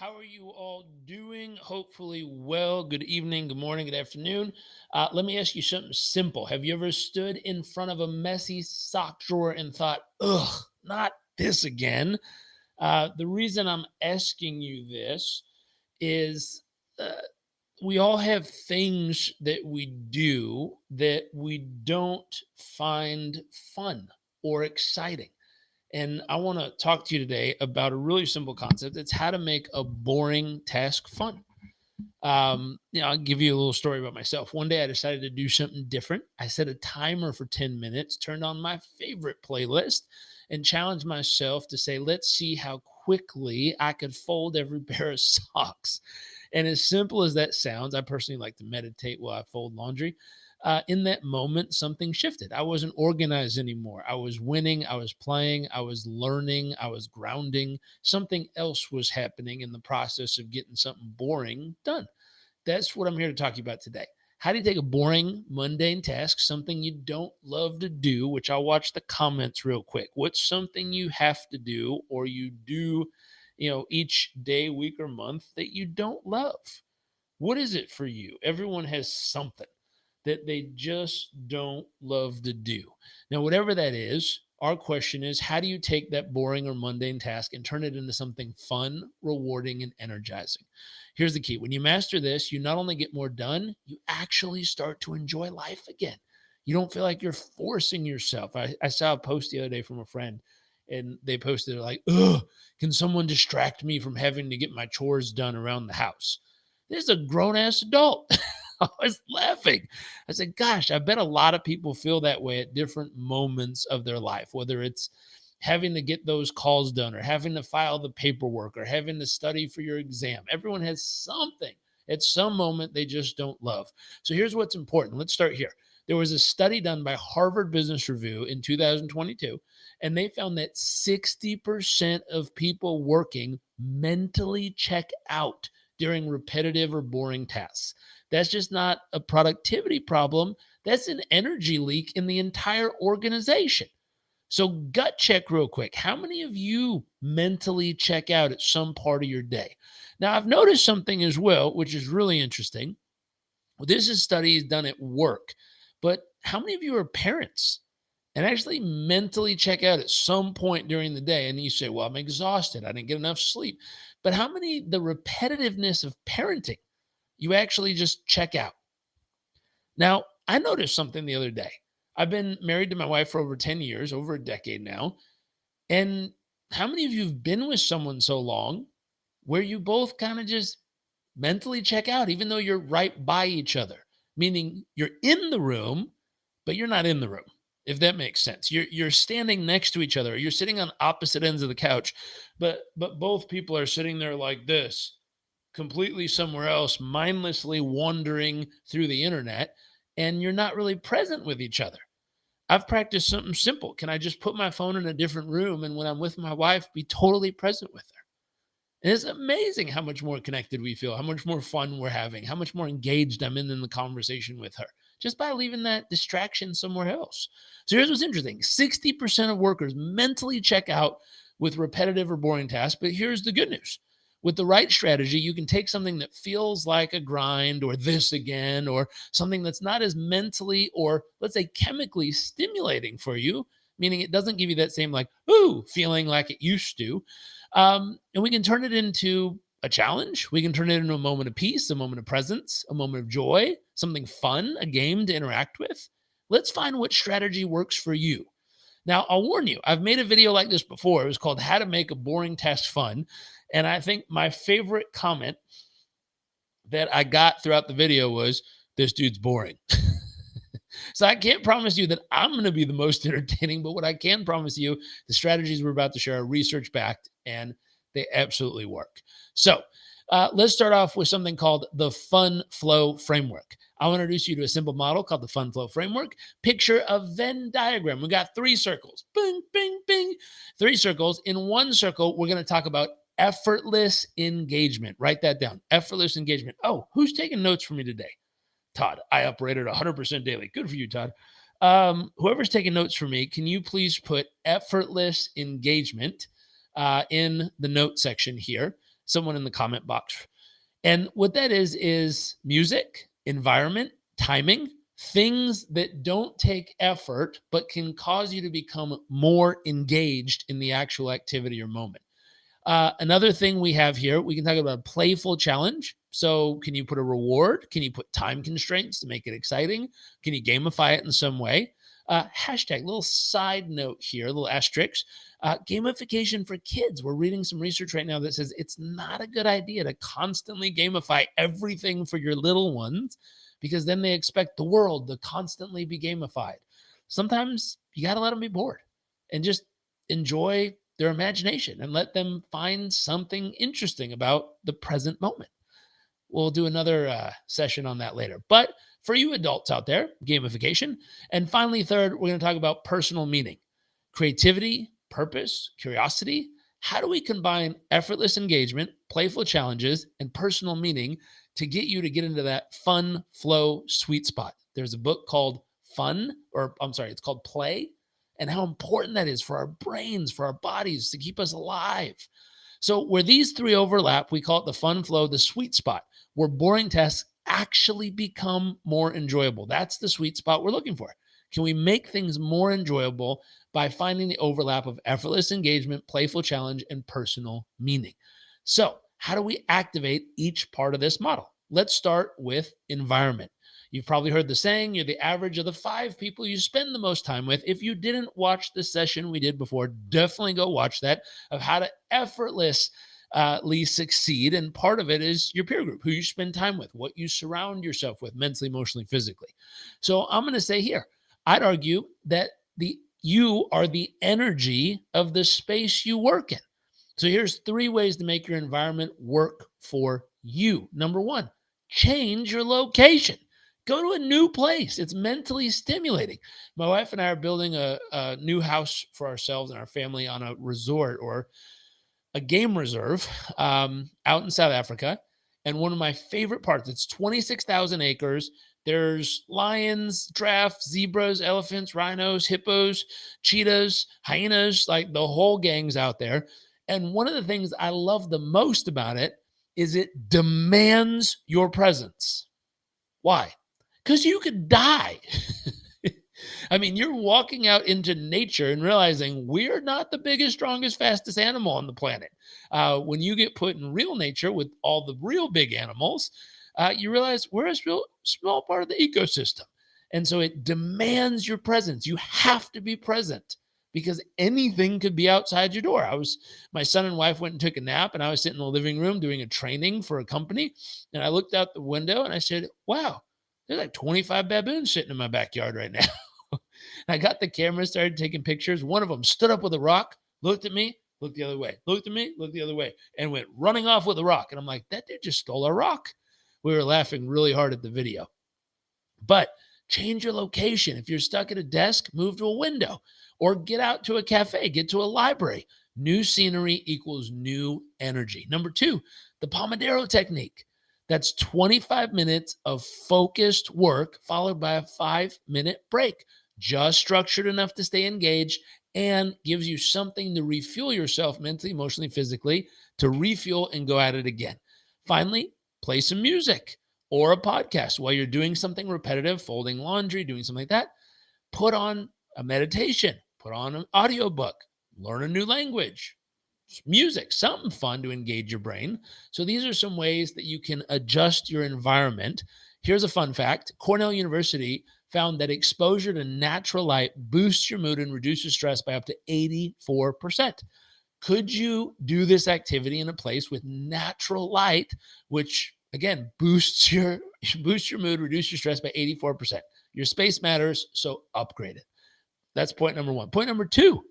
How are you all doing? Hopefully, well. Good evening, good morning, good afternoon. Let me ask you something simple. Have you ever stood in front of a messy sock drawer and thought, ugh, not this again? The reason I'm asking you this is uh, we all have things that we do that we don't find fun or exciting. And I want to talk to you today about a really simple concept. It's how to make a boring task fun. I'll give you a little story about myself. One day I decided to do something different. I set a timer for 10 minutes, turned on my favorite playlist, and challenged myself to say, let's see how quickly I could fold every pair of socks. And as simple as that sounds, I personally like to meditate while I fold laundry. In that moment, something shifted. I wasn't organized anymore. I was winning. I was playing. I was learning. I was grounding. Something else was happening in the process of getting something boring done. That's what I'm here to talk to you about today. How do you take a boring, mundane task, something you don't love to do, which I'll watch the comments real quick. What's something you have to do or you do, each day, week, or month that you don't love? What is it for you? Everyone has something that they just don't love to do. Now, whatever that is, our question is how do you take that boring or mundane task and turn it into something fun, rewarding, and energizing? Here's the key: when you master this, you not only get more done, you actually start to enjoy life again. You don't feel like you're forcing yourself. I saw a post the other day from a friend, and they posted like, ugh, can someone distract me from having to get my chores done around the house? This is a grown ass adult. I was laughing. I said, gosh, I bet a lot of people feel that way at different moments of their life, whether it's having to get those calls done or having to file the paperwork or having to study for your exam. Everyone has something at some moment they just don't love. So here's what's important. Let's start here. There was a study done by Harvard Business Review in 2022, and they found that 60% of people working mentally check out during repetitive or boring tasks. That's just not a productivity problem. That's an energy leak in the entire organization. So, gut check real quick. How many of you mentally check out at some part of your day? Now, I've noticed something as well, which is really interesting. This is studies done at work, but how many of you are parents and actually mentally check out at some point during the day? And you say, well, I'm exhausted. I didn't get enough sleep. But how many, the repetitiveness of parenting, you actually just check out? Now, I noticed something the other day. I've been married to my wife for over 10 years, over a decade now. And how many of you have been with someone so long where you both kind of just mentally check out, even though you're right by each other? Meaning you're in the room, but you're not in the room, if that makes sense. You're standing next to each other, you're sitting on opposite ends of the couch, but both people are sitting there like this, completely somewhere else, mindlessly wandering through the internet, and you're not really present with each other. I've practiced something simple. Can I just put my phone in a different room and when I'm with my wife, be totally present with her? And it's amazing how much more connected we feel, how much more fun we're having, how much more engaged I'm in the conversation with her just by leaving that distraction somewhere else. So here's what's interesting: 60% of workers mentally check out with repetitive or boring tasks. But here's the good news: with the right strategy, you can take something that feels like a grind or this again, or something that's not as mentally or let's say chemically stimulating for you, meaning it doesn't give you that same like, ooh, feeling like it used to. And we can turn it into a challenge. We can turn it into a moment of peace, a moment of presence, a moment of joy, something fun, a game to interact with. Let's find what strategy works for you. Now, I'll warn you, I've made a video like this before. It was called How to Make a Boring Task Fun. And I think my favorite comment that I got throughout the video was, this dude's boring. So I can't promise you that I'm going to be the most entertaining, but what I can promise you, the strategies we're about to share are research backed and they absolutely work. So let's start off with something called the Fun Flow Framework. I'll introduce you to a simple model called the Fun Flow Framework. Picture a Venn diagram. We got three circles. Bing, bing, bing. Three circles. In one circle, we're going to talk about effortless engagement. Write that down. Effortless engagement. Oh, who's taking notes for me today? Todd. I operated 100% daily. Good for you, Todd. Whoever's taking notes for me, can you please put effortless engagement in the note section here? someone in the comment box. And what that is music, environment, timing, things that don't take effort, but can cause you to become more engaged in the actual activity or moment. Another thing we have here, we can talk about a playful challenge. So, can you put a reward? Can you put time constraints to make it exciting? Can you gamify it in some way? Hashtag, little side note here, little asterisk. Gamification for kids. We're reading some research right now that says it's not a good idea to constantly gamify everything for your little ones because then they expect the world to constantly be gamified. Sometimes you got to let them be bored and just enjoy their imagination and let them find something interesting about the present moment. We'll do another session on that later. But for you adults out there, gamification. And finally, third, we're going to talk about personal meaning, creativity, purpose, curiosity. How do we combine effortless engagement, playful challenges, and personal meaning to get you to get into that fun, flow, sweet spot? There's a book called it's called Play, and how important that is for our brains, for our bodies, to keep us alive. So where these three overlap, we call it the fun flow, the sweet spot, where boring tasks actually become more enjoyable. That's the sweet spot we're looking for. Can we make things more enjoyable by finding the overlap of effortless engagement, playful challenge, and personal meaning? So how do we activate each part of this model? Let's start with environment. You've probably heard the saying, you're the average of the 5 people you spend the most time with. If you didn't watch the session we did before, definitely go watch that, of how to effortlessly succeed. And part of it is your peer group, who you spend time with, what you surround yourself with mentally, emotionally, physically. So I'm going to say here, I'd argue that you are the energy of the space you work in. So here's 3 ways to make your environment work for you. Number 1, change your location. Go to a new place. It's mentally stimulating. My wife and I are building a new house for ourselves and our family on a resort or a game reserve out in South Africa. And one of my favorite parts, it's 26,000 acres. There's lions, giraffes, zebras, elephants, rhinos, hippos, cheetahs, hyenas, like the whole gang's out there. And one of the things I love the most about it is it demands your presence. Why? Because you could die. I mean, you're walking out into nature and realizing we're not the biggest, strongest, fastest animal on the planet. When you get put in real nature with all the real big animals, you realize we're a real small part of the ecosystem. And so it demands your presence. You have to be present because anything could be outside your door. My son and wife went and took a nap, and I was sitting in the living room doing a training for a company. And I looked out the window and I said, wow, there's like 25 baboons sitting in my backyard right now. I got the camera, started taking pictures. One of them stood up with a rock, looked at me, looked the other way, looked at me, looked the other way, and went running off with a rock. And I'm like, that dude just stole a rock. We were laughing really hard at the video. But change your location. If you're stuck at a desk, move to a window or get out to a cafe, get to a library. New scenery equals new energy. Number 2, the Pomodoro technique. That's 25 minutes of focused work followed by a 5-minute break, just structured enough to stay engaged and gives you something to refuel yourself mentally, emotionally, physically, to refuel and go at it again. Finally, play some music or a podcast while you're doing something repetitive, folding laundry, doing something like that. Put on a meditation, put on an audiobook, learn a new language, music, something fun to engage your brain. So these are some ways that you can adjust your environment. Here's a fun fact. Cornell University found that exposure to natural light boosts your mood and reduces stress by up to 84%. Could you do this activity in a place with natural light, which again boosts your mood, reduce your stress by 84%? Your space matters, so upgrade it. That's point number 1. Point number 2,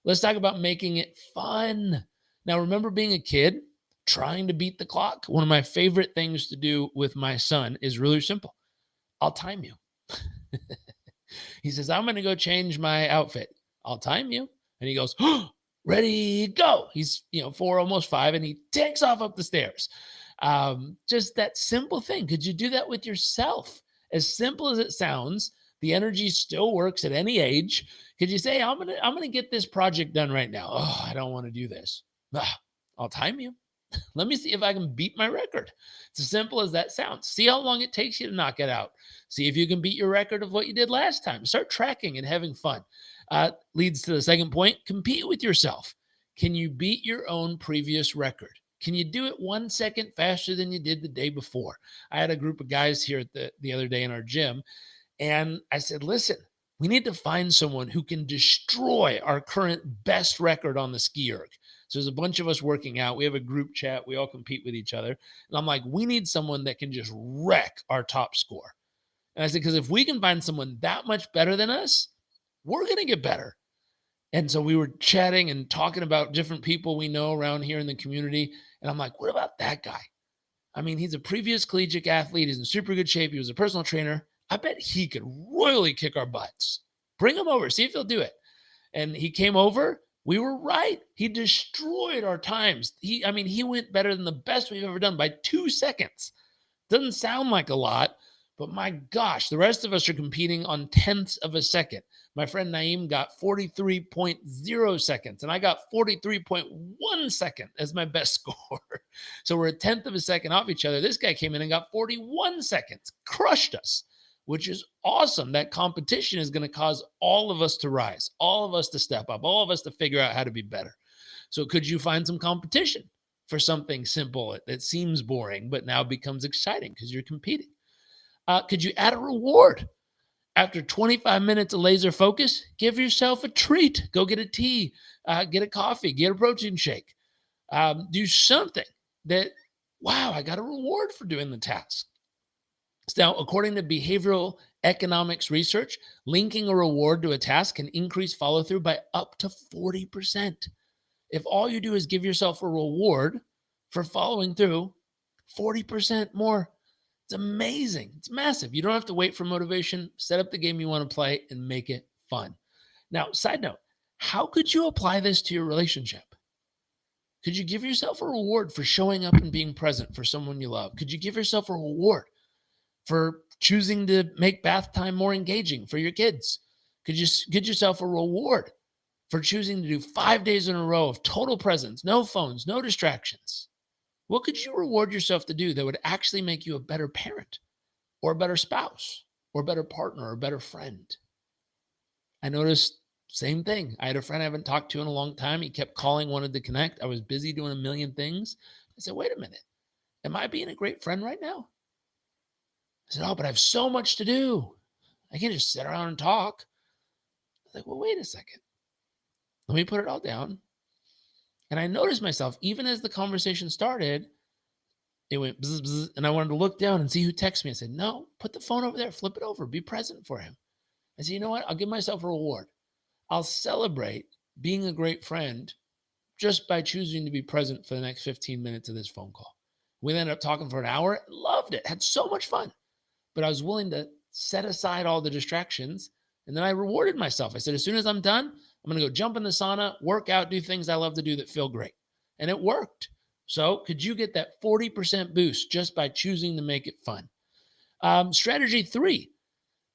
let's talk about making it fun. Now, remember being a kid trying to beat the clock? One of my favorite things to do with my son is really simple. I'll time you. He says, I'm going to go change my outfit. I'll time you. And he goes, oh, ready, go. He's 4, almost 5, and he takes off up the stairs. Just that simple thing. Could you do that with yourself? As simple as it sounds, the energy still works at any age. Could you say, I'm gonna get this project done right now? Oh, I don't want to do this. I'll time you. Let me see if I can beat my record. It's as simple as that sounds. See how long it takes you to knock it out. See if you can beat your record of what you did last time. Start tracking and having fun. Leads to the second point, compete with yourself. Can you beat your own previous record? Can you do it 1 second faster than you did the day before? I had a group of guys here at the other day in our gym, and I said, listen, we need to find someone who can destroy our current best record on the ski erg. So there's a bunch of us working out. We have a group chat. We all compete with each other. And I'm like, we need someone that can just wreck our top score. And I said, because if we can find someone that much better than us, we're going to get better. And so we were chatting and talking about different people we know around here in the community. And I'm like, what about that guy? I mean, he's a previous collegiate athlete. He's in super good shape. He was a personal trainer. I bet he could royally kick our butts. Bring him over. See if he'll do it. And he came over. We were right. He destroyed our times. He went better than the best we've ever done by 2 seconds. Doesn't sound like a lot, but my gosh, the rest of us are competing on tenths of a second. My friend Naeem got 43.0 seconds, and I got 43.1 second as my best score. So we're a tenth of a second off each other. This guy came in and got 41 seconds, crushed us, which is awesome. That competition is going to cause all of us to rise, all of us to step up, all of us to figure out how to be better. So could you find some competition for something simple that seems boring, but now becomes exciting because you're competing? Could you add a reward? After 25 minutes of laser focus, give yourself a treat. Go get a tea, get a coffee, get a protein shake. Do something that, wow, I got a reward for doing the task. Now, according to behavioral economics research, linking a reward to a task can increase follow through by up to 40%. If all you do is give yourself a reward for following through, 40% more. It's amazing. It's massive. You don't have to wait for motivation. Set up the game you want to play and make it fun. Now, side note, how could you apply this to your relationship? Could you give yourself a reward for showing up and being present for someone you love? Could you give yourself a reward for choosing to make bath time more engaging for your kids? Could you get yourself a reward for choosing to do 5 days in a row of total presence, no phones, no distractions? What could you reward yourself to do that would actually make you a better parent or a better spouse or a better partner or a better friend? I noticed same thing. I had a friend I haven't talked to in a long time. He kept calling, wanted to connect. I was busy doing a million things. I said, wait a minute. Am I being a great friend right now? I said, oh, but I have so much to do. I can't just sit around and talk. I was like, well, wait a second. Let me put it all down. And I noticed myself, even as the conversation started, it went bzz, bzz, and I wanted to look down and see who texted me. I said, no, put the phone over there, flip it over, be present for him. I said, you know what? I'll give myself a reward. I'll celebrate being a great friend just by choosing to be present for the next 15 minutes of this phone call. We ended up talking for an hour, loved it, had so much fun. But I was willing to set aside all the distractions. And then I rewarded myself. I said, as soon as I'm done, I'm going to go jump in the sauna, work out, do things I love to do that feel great. And it worked. So could you get that 40% boost just by choosing to make it fun? Strategy 3.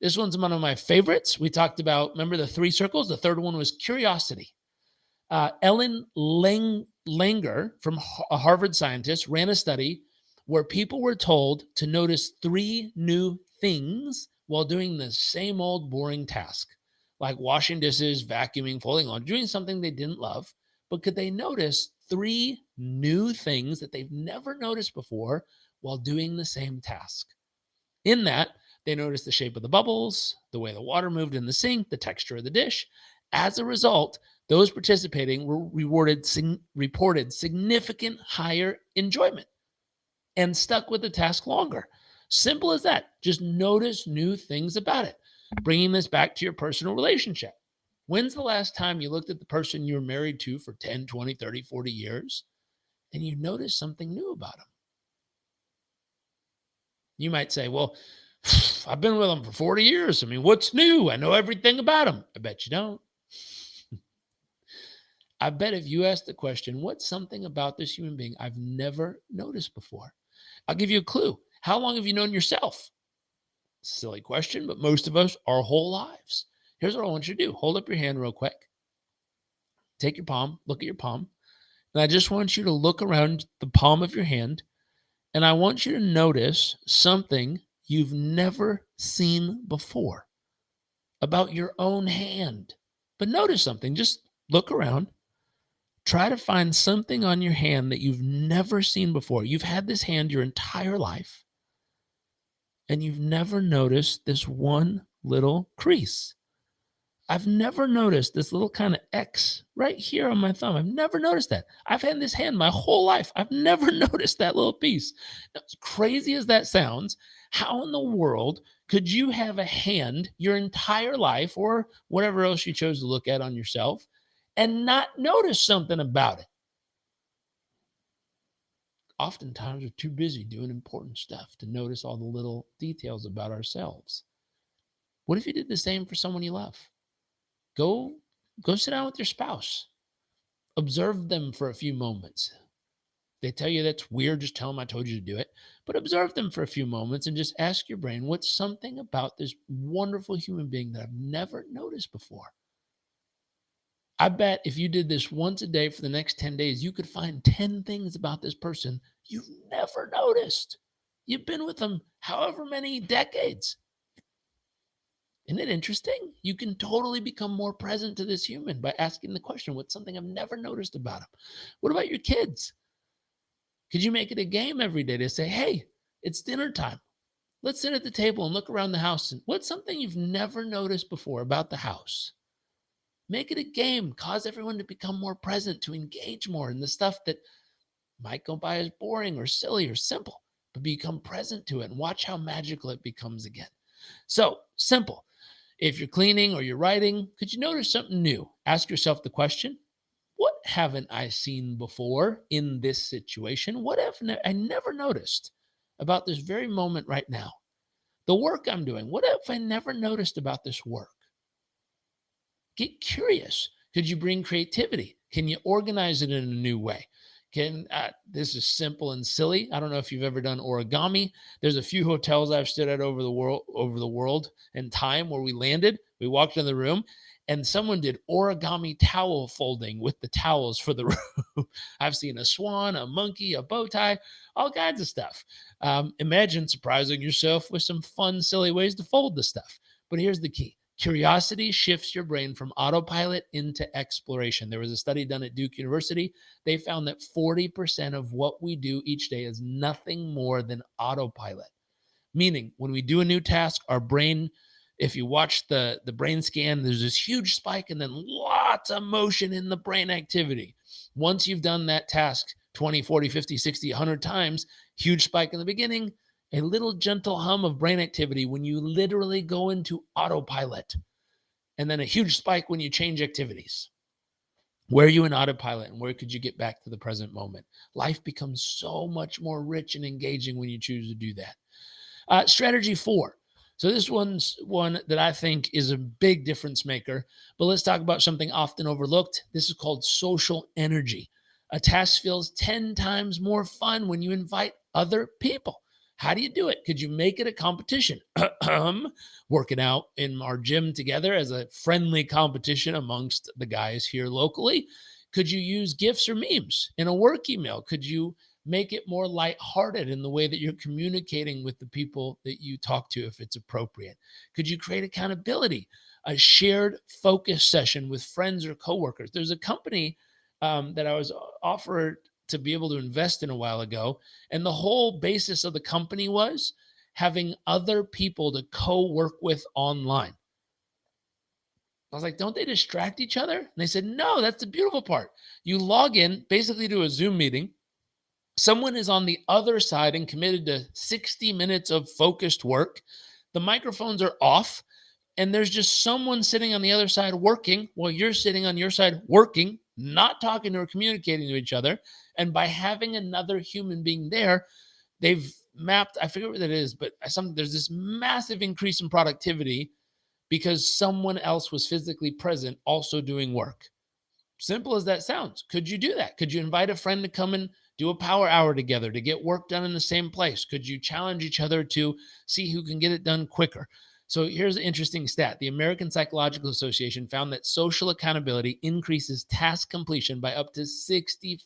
This one's one of my favorites. We talked about, remember the 3 circles? The third one was curiosity. Ellen Langer, from a Harvard scientist, ran a study where people were told to notice 3 new things while doing the same old boring task, like washing dishes, vacuuming, folding laundry, doing something they didn't love. But could they notice 3 new things that they've never noticed before while doing the same task? In that, they noticed the shape of the bubbles, the way the water moved in the sink, the texture of the dish. As a result, those participating were reported significant higher enjoyment and stuck with the task longer. Simple as that. Just notice new things about it. Bringing this back to your personal relationship. When's the last time you looked at the person you were married to for 10, 20, 30, 40 years and you noticed something new about them? You might say, well, I've been with them for 40 years. I mean, what's new? I know everything about them. I bet you don't. I bet if you ask the question, what's something about this human being I've never noticed before? I'll give you a clue. How long have you known yourself? Silly question, but most of us, our whole lives. Here's what I want you to do. Hold up your hand real quick. Take your palm, look at your palm. And I just want you to look around the palm of your hand, and I want you to notice something you've never seen before about your own hand. But notice something, just look around. Try to find something on your hand that you've never seen before. You've had this hand your entire life, and you've never noticed this one little crease. I've never noticed this little kind of X right here on my thumb. I've never noticed that. I've had this hand my whole life. I've never noticed that little piece. Now, as crazy as that sounds, how in the world could you have a hand your entire life or whatever else you chose to look at on yourself and not notice something about it? Oftentimes, we're too busy doing important stuff to notice all the little details about ourselves. What if you did the same for someone you love? Go go sit down with your spouse. Observe them for a few moments. They tell you that's weird, just tell them I told you to do it. But observe them for a few moments and just ask your brain, what's something about this wonderful human being that I've never noticed before? I bet if you did this once a day for the next 10 days, you could find 10 things about this person you've never noticed. You've been with them however many decades. Isn't it interesting? You can totally become more present to this human by asking the question, what's something I've never noticed about him? What about your kids? Could you make it a game every day to say, hey, it's dinner time. Let's sit at the table and look around the house. And what's something you've never noticed before about the house? Make it a game. Cause everyone to become more present, to engage more in the stuff that might go by as boring or silly or simple, but become present to it and watch how magical it becomes again. So simple. If you're cleaning or you're writing, could you notice something new? Ask yourself the question, what haven't I seen before in this situation? What have I never noticed about this very moment right now? The work I'm doing, what have I never noticed about this work? Get curious. Could you bring creativity? Can you organize it in a new way? This is simple and silly. I don't know if you've ever done origami. There's a few hotels I've stayed at over the world and time where we landed. We walked in the room and someone did origami towel folding with the towels for the room. I've seen a swan, a monkey, a bow tie, all kinds of stuff. Imagine surprising yourself with some fun, silly ways to fold the stuff. But here's the key. Curiosity shifts your brain from autopilot into exploration. There was a study done at Duke University. They found that 40% of what we do each day is nothing more than autopilot. Meaning, when we do a new task, our brain, if you watch the brain scan, there's this huge spike and then lots of motion in the brain activity. Once you've done that task 20, 40, 50, 60, 100 times, huge spike in the beginning, a little gentle hum of brain activity when you literally go into autopilot, and then a huge spike when you change activities. Where are you in autopilot and where could you get back to the present moment? Life becomes so much more rich and engaging when you choose to do that. Strategy 4. So this one's one that I think is a big difference maker, but let's talk about something often overlooked. This is called social energy. A task feels 10 times more fun when you invite other people. How do you do it? Could you make it a competition? Working out in our gym together as a friendly competition amongst the guys here locally. Could you use gifts or memes in a work email? Could you make it more lighthearted in the way that you're communicating with the people that you talk to if it's appropriate? Could you create accountability, a shared focus session with friends or coworkers? There's a company that I was offered to be able to invest in a while ago, and the whole basis of the company was having other people to co-work with online. I was like, don't they distract each other? And they said, no, that's the beautiful part. You log in basically to a Zoom meeting. Someone is on the other side and committed to 60 minutes of focused work. The microphones are off, and there's just someone sitting on the other side working while you're sitting on your side working, not talking or communicating to each other. And by having another human being there, they've mapped, I forget what that is, but there's this massive increase in productivity because someone else was physically present also doing work. Simple as that sounds. Could you do that? Could you invite a friend to come and do a power hour together to get work done in the same place? Could you challenge each other to see who can get it done quicker? So here's an interesting stat. The American Psychological Association found that social accountability increases task completion by up to 65%.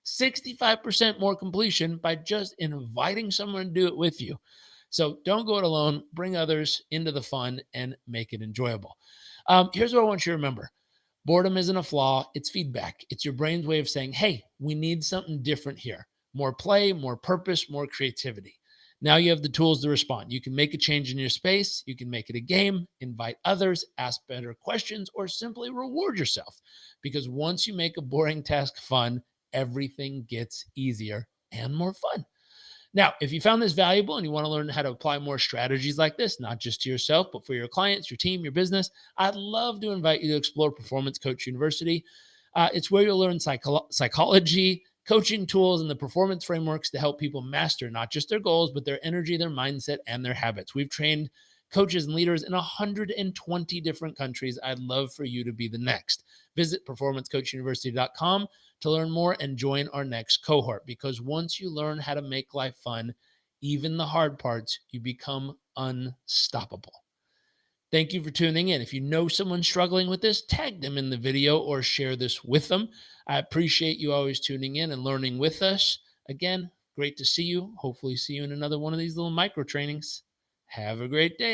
65% more completion by just inviting someone to do it with you. So don't go it alone. Bring others into the fun and make it enjoyable. Here's what I want you to remember. Boredom isn't a flaw, it's feedback. It's your brain's way of saying, hey, we need something different here. More play, more purpose, more creativity. Now you have the tools to respond. You can make a change in your space, you can make it a game, invite others, ask better questions, or simply reward yourself. Because once you make a boring task fun, everything gets easier and more fun. Now, if you found this valuable and you want to learn how to apply more strategies like this, not just to yourself, but for your clients, your team, your business, I'd love to invite you to explore Performance Coach University. It's where you'll learn psychology, coaching tools, and the performance frameworks to help people master not just their goals, but their energy, their mindset, and their habits. We've trained coaches and leaders in 120 different countries. I'd love for you to be the next. Visit performancecoachuniversity.com to learn more and join our next cohort, because once you learn how to make life fun, even the hard parts, you become unstoppable. Thank you for tuning in. If you know someone struggling with this, tag them in the video or share this with them. I appreciate you always tuning in and learning with us. Again, great to see you. Hopefully see you in another one of these little micro trainings. Have a great day.